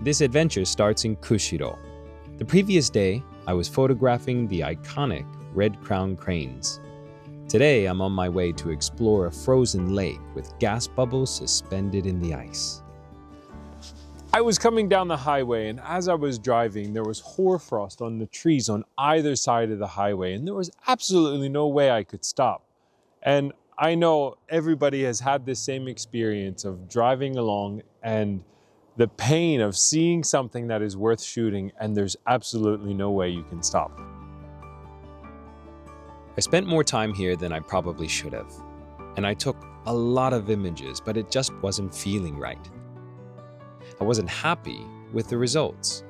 This adventure starts in Kushiro. The previous day, I was photographing the iconic red-crowned cranes. Today, I'm on my way to explore a frozen lake with gas bubbles suspended in the ice. I was coming down the highway, and as I was driving, there was hoarfrost on the trees on either side of the highway, and there was absolutely no way I could stop. And I know everybody has had this same experience of driving along and the pain of seeing something that is worth shooting, and there's absolutely no way you can stop. I spent more time here than I probably should have, and I took a lot of images, but it just wasn't feeling right. I wasn't happy with the results.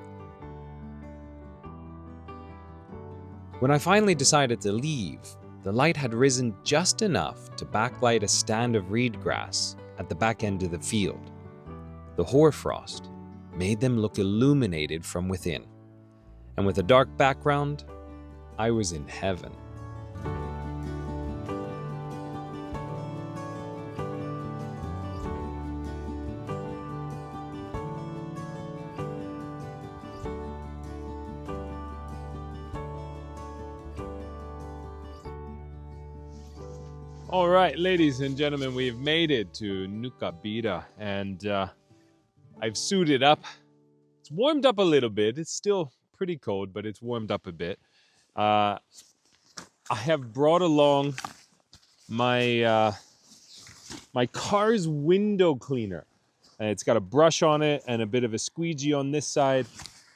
When I finally decided to leave, the light had risen just enough to backlight a stand of reed grass at the back end of the field. The hoarfrost made them look illuminated from within, and with a dark background, I was in heaven. All right, ladies and gentlemen, we've made it to Nukabira, and I've suited up. It's warmed up a little bit. It's still pretty cold, but it's warmed up a bit. I have brought along my my car's window cleaner. It's got a brush on it and a bit of a squeegee on this side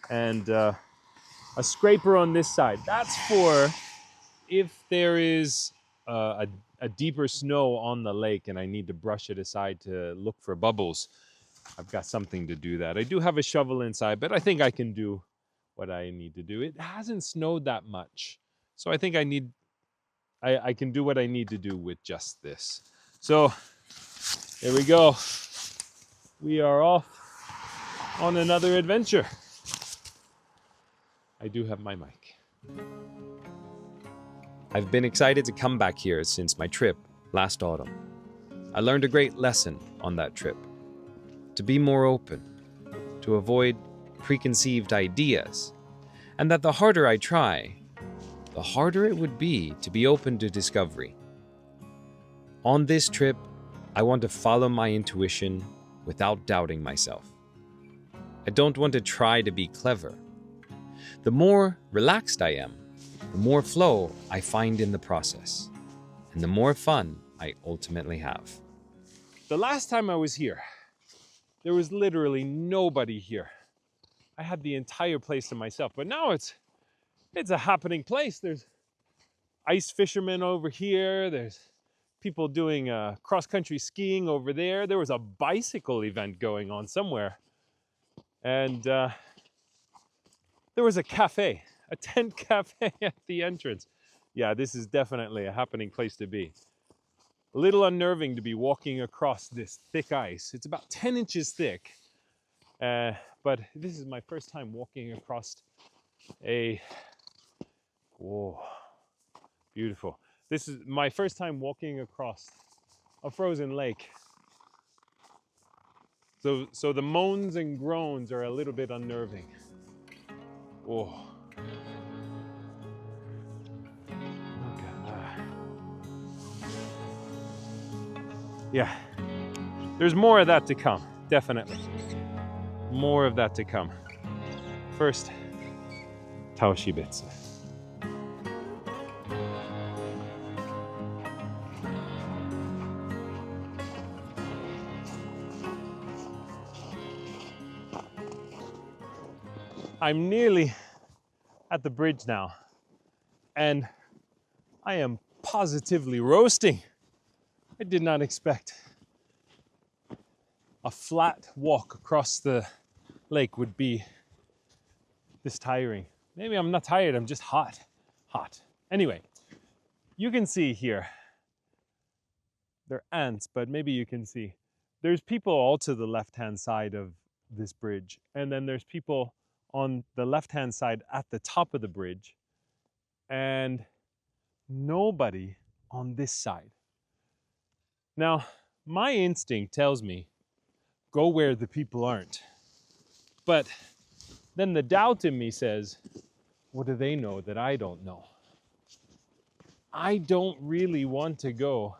and a scraper on this side. That's for if there is a deeper snow on the lake and I need to brush it aside to look for bubbles. I've got something to do that. I do have a shovel inside, but I think I can do what I need to do. It hasn't snowed that much, so I think I can do what I need to do with just this. So here we go. We are off on another adventure. I do have my mic. I've been excited to come back here since my trip last autumn. I learned a great lesson on that trip. To be more open, to avoid preconceived ideas, and that the harder I try, the harder it would be to be open to discovery. On this trip, I want to follow my intuition without doubting myself. I don't want to try to be clever. The more relaxed I am, the more flow I find in the process, and the more fun I ultimately have. The last time I was here, there was literally nobody here. I had the entire place to myself, but now it's a happening place. There's ice fishermen over here. There's people doing cross-country skiing over there. There was a bicycle event going on somewhere. And there was a cafe, a tent cafe at the entrance. Yeah, this is definitely a happening place to be. A little unnerving to be walking across this thick ice. It's about 10 inches thick. But this is my first time walking across whoa, beautiful. This is my first time walking across a frozen lake. So the moans and groans are a little bit unnerving. Whoa. Look at that. Yeah, there's more of that to come, definitely. More of that to come. First, Taoshibetsu. I'm nearly at the bridge now, and I am positively roasting. I did not expect a flat walk across the lake would be this tiring. Maybe I'm not tired, I'm just hot. Anyway, you can see here, they're ants, but maybe you can see, there's people all to the left-hand side of this bridge, and then there's people on the left-hand side at the top of the bridge, and nobody on this side. Now, my instinct tells me, go where the people aren't. But then the doubt in me says, what do they know that I don't know? I don't really want to go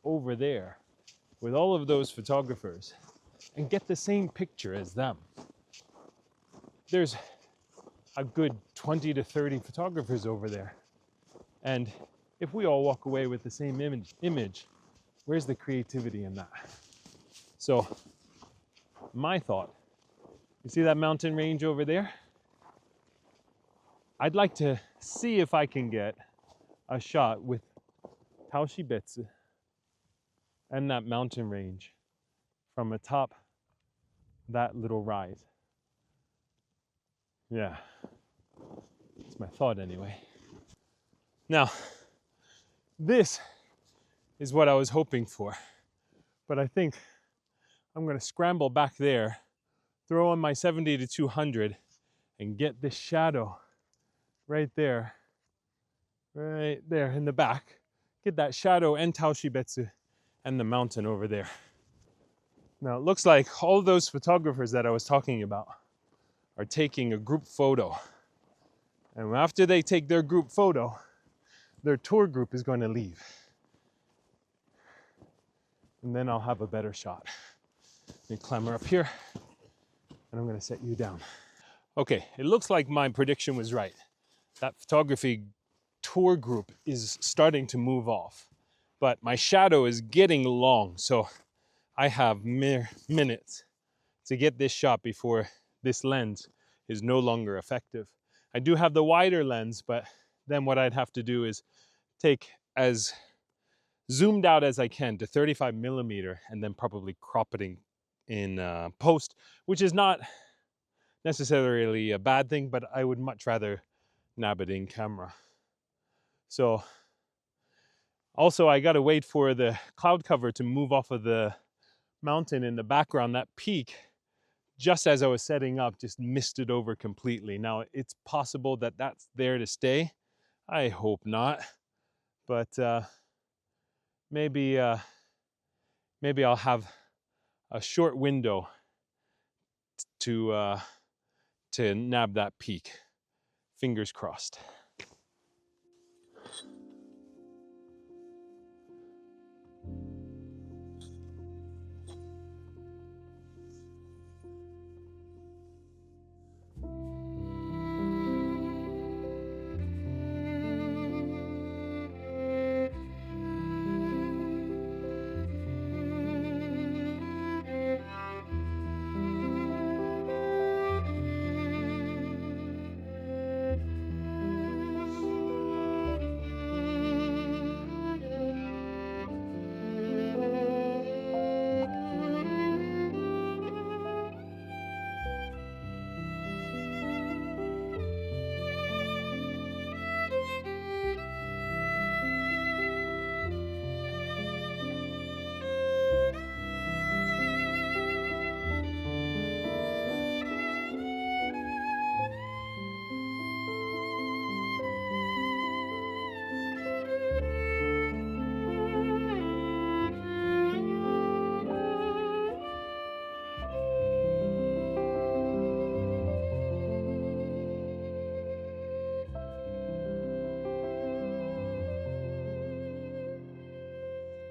over there with all of those photographers and get the same picture as them. There's a good 20 to 30 photographers over there. And if we all walk away with the same image, where's the creativity in that? So my thought, you see that mountain range over there? I'd like to see if I can get a shot with Taoshibetsu and that mountain range from atop that little rise. Yeah, that's my thought anyway. Now, this is what I was hoping for, but I think I'm gonna scramble back there, throw on my 70 to 200 and get this shadow right there in the back. Get that shadow and Taoshibetsu and the mountain over there. Now it looks like all those photographers that I was talking about are taking a group photo. And after they take their group photo, their tour group is going to leave. And then I'll have a better shot. Let me climber up here and I'm going to set you down. Okay, it looks like my prediction was right. That photography tour group is starting to move off, but my shadow is getting long, so I have mere minutes to get this shot before this lens is no longer effective. I do have the wider lens, but then what I'd have to do is take as zoomed out as I can to 35 millimeter and then probably crop it in post, which is not necessarily a bad thing, but I would much rather nab it in camera. So also I got to wait for the cloud cover to move off of the mountain in the background. That peak, just as I was setting up, just misted over completely. Now it's possible that that's there to stay. I hope not, but maybe I'll have a short window to nab that peak. Fingers crossed.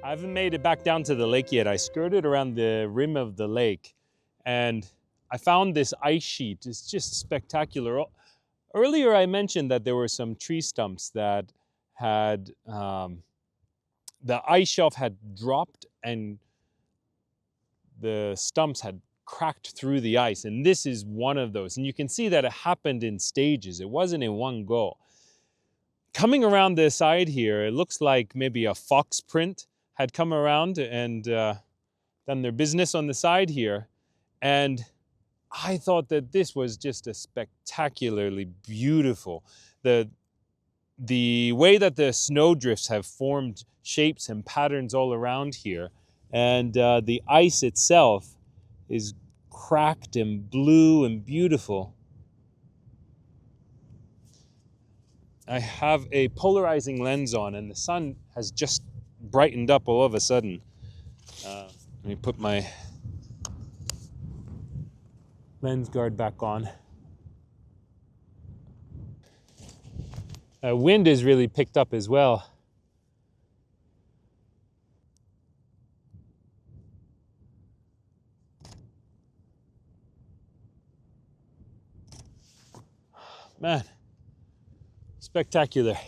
I haven't made it back down to the lake yet. I skirted around the rim of the lake and I found this ice sheet. It's just spectacular. Earlier I mentioned that there were some tree stumps that had, the ice shelf had dropped and the stumps had cracked through the ice. And this is one of those. And you can see that it happened in stages. It wasn't in one go. Coming around the side here, it looks like maybe a fox print had come around and done their business on the side here. And I thought that this was just a spectacularly beautiful. The way that the snowdrifts have formed shapes and patterns all around here, and the ice itself is cracked and blue and beautiful. I have a polarizing lens on and the sun has just brightened up all of a sudden. Let me put my lens guard back on. Wind is really picked up as well. Man, spectacular. I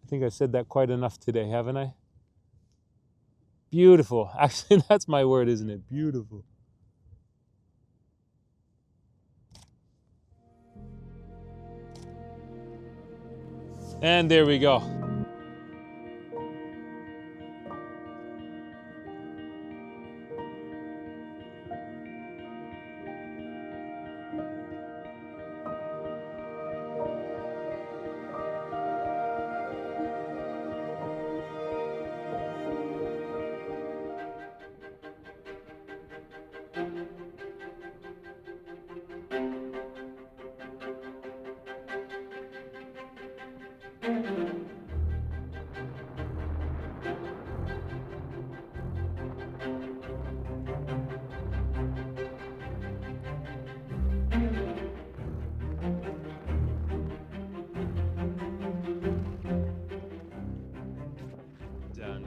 think I've said that quite enough today, haven't I? Beautiful. Actually, that's my word, isn't it? Beautiful. And there we go.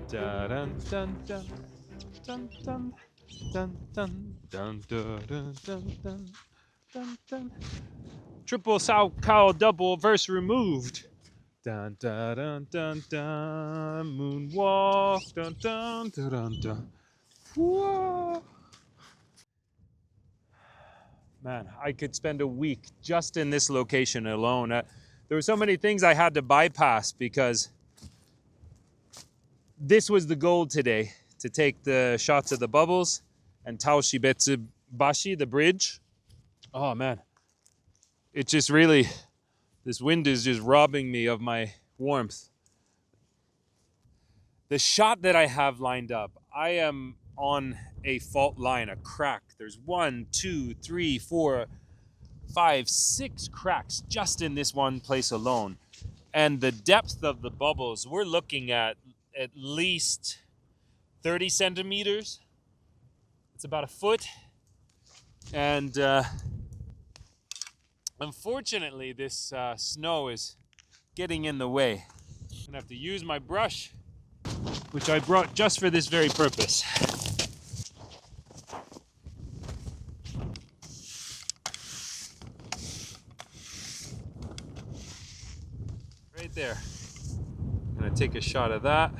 Dun dun dun dun dun dun dun dun dun dun dun dun dun dun. Triple South Cow double verse removed. Dun dun dun dun dun. Moonwalk. Dun dun dun dun dun. Whoa. Man, I could spend a week just in this location alone. There were so many things I had to bypass because this was the goal today, to take the shots of the bubbles and Taoshibetsu Bashi, the bridge. Oh man, it just really, this wind is just robbing me of my warmth. The shot that I have lined up, I am on a fault line, a crack. There's 1, 2, 3, 4, 5, 6 cracks just in this one place alone. And the depth of the bubbles, we're looking at least 30 centimeters. It's about a foot. And unfortunately, this snow is getting in the way. I'm gonna have to use my brush, which I brought just for this very purpose. Right there. I'm gonna take a shot of that.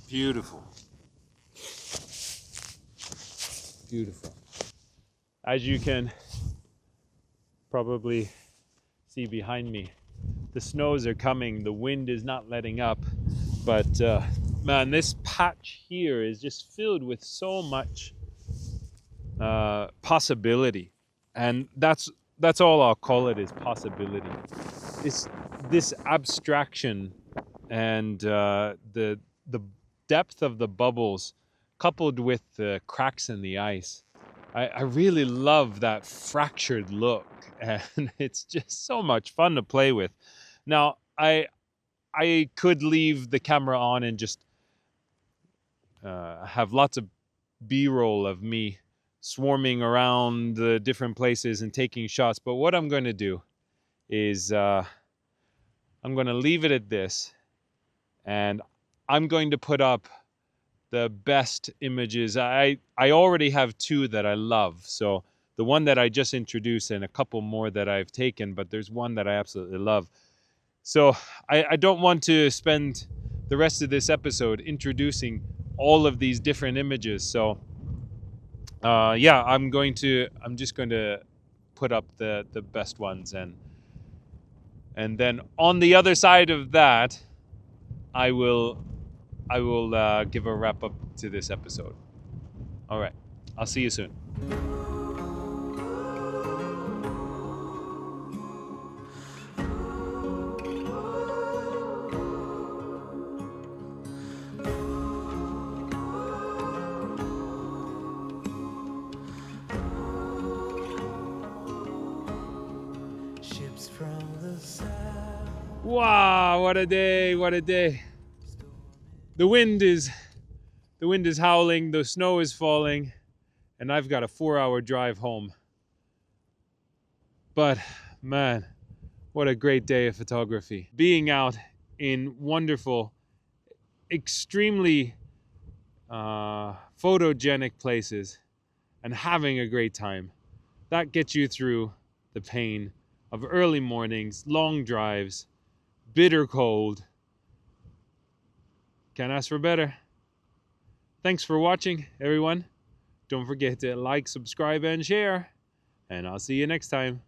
Beautiful. Beautiful. As you can probably see behind me, the snows are coming, the wind is not letting up, but man, this patch here is just filled with so much possibility, and that's all I'll call it, is possibility. This abstraction and the depth of the bubbles coupled with the cracks in the ice. I really love that fractured look, and it's just so much fun to play with. Now, I could leave the camera on and just have lots of B-roll of me swarming around the different places and taking shots, but what I'm going to do is I'm going to leave it at this, and I'm going to put up the best images. I already have 2 that I love. So the one that I just introduced and a couple more that I've taken, but there's one that I absolutely love. So I don't want to spend the rest of this episode introducing all of these different images. So yeah, I'm just going to put up the best ones, and then on the other side of that, I will give a wrap up to this episode. All right, I'll see you soon. Wow, what a day, what a day. The wind is The wind is howling, the snow is falling, and I've got a 4-hour drive home. But man, what a great day of photography. Being out in wonderful, extremely photogenic places and having a great time. That gets you through the pain of early mornings, long drives, bitter cold. Can't ask for better. Thanks for watching, everyone. Don't forget to like, subscribe, and share. And I'll see you next time.